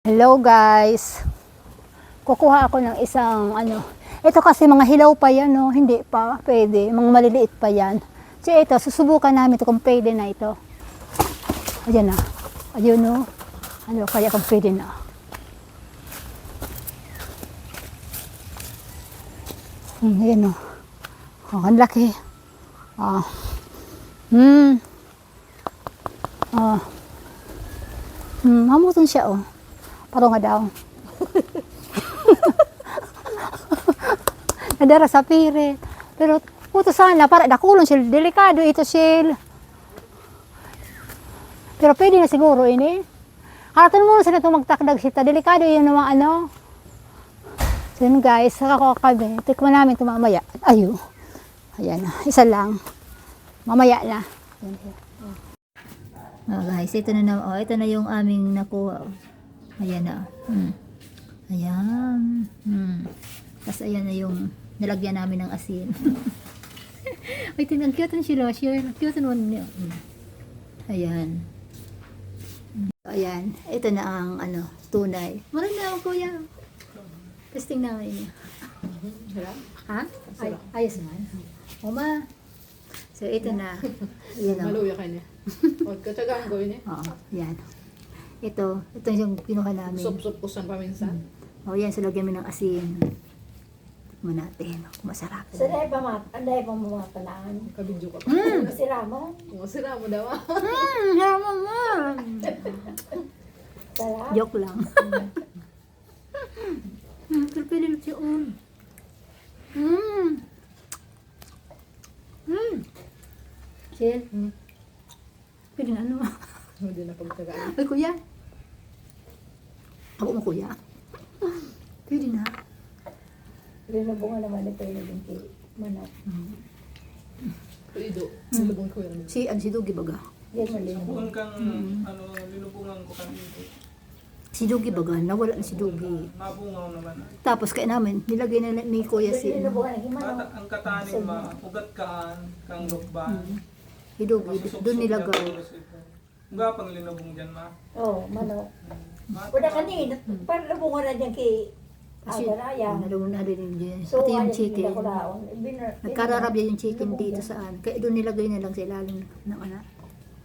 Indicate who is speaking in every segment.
Speaker 1: Hello guys. Kukuha ako ng isang Ito kasi mga hilaw pa yan, no? Hindi pa pwede. Mga maliliit pa yan. So ito, susubukan namin ito kung pwede na ito. Ayan na. Ayun, no? Kaya kung pwede na. Ayan, no? Oh, ang laki. Hamutin siya, oh. Parang nga daw. Nadara sa pire. Pero, puto sana, para dakulon siya. Delikado ito siya. Pero pwede na siguro ini. Karatan mo na sila itong magtakdag sita. Delikado yun naman So yun guys, saka ko kami. Tikman namin ito mamaya. Ayo. Ayan na. Isa lang. Mamaya na.
Speaker 2: Oh guys, ito na yung aming nakuha. Ayan na. Ayan. Tapos ayan na yung nalagyan namin ng asin. Ay, ang cute sila. Cute naman niya. Ayan. Ayan. Ito na ang tunay. Maraming na ako kuya. Testing namin niya. Ha? Ay, ayos naman. Oma. So ito na. Ayan o.
Speaker 3: Maluya ka niya. Huwag ka tsagaan ko yun eh.
Speaker 2: Oo, yan. Ito yung kinuha namin.
Speaker 3: Sup-sup ko saan paminsan.
Speaker 2: Yan, so lagyan mo ng asin. Tikman natin, kung masarap.
Speaker 4: Sanay pa mga palaan.
Speaker 3: Kabidyo ka pa.
Speaker 4: Masira mo.
Speaker 3: Masira mo daw ah.
Speaker 2: Yaman mo!
Speaker 4: Sarap.
Speaker 2: Joke lang. Pero pwede na siya on. Chill. Pwede na
Speaker 3: Hindi na pagtsagaan.
Speaker 2: Ay, kuya. Ako mo, kuya. Pwede na.
Speaker 4: Rinubungan naman ito yung naging manat.
Speaker 3: Pwede. Nilubong ko yun.
Speaker 2: Si Dugi baga.
Speaker 4: Yan malino.
Speaker 5: Kung kang linubungan ko kanito.
Speaker 2: Si Dugi baga, nawala na si Dugi.
Speaker 5: Mabungaw naman.
Speaker 2: Tapos kaya namin, nilagay na ni kuya si
Speaker 4: Rinubungan ng himano.
Speaker 5: Ang kataning ugat kaan, kang lukban.
Speaker 2: Si Dugi, doon nilagay.
Speaker 5: Kung pang linubong dyan ma.
Speaker 4: Oo, manok. Wala kanina. Parang nabungan na dyan kay Agaraya.
Speaker 2: Nalungan na din dyan.
Speaker 4: So,
Speaker 2: Pati yung
Speaker 4: ayaw
Speaker 2: chicken.
Speaker 4: hindi ako laon.
Speaker 2: Nagkararab yan yung chicken dito saan. Kaya doon nilagay na lang sa ilalim ng anak.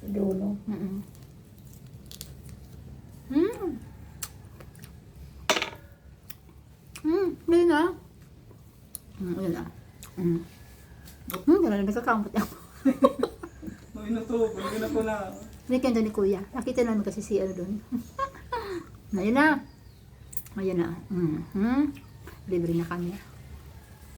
Speaker 4: Dulo.
Speaker 2: Hindi na. Ayun na. Gano'n, nagkakamot ako.
Speaker 5: Nung inutubo, hindi na ko na.
Speaker 2: Binigyan doon ni kuya. Nakita namin kasi si doon. Ayun na. Ayun na. Libre na kami.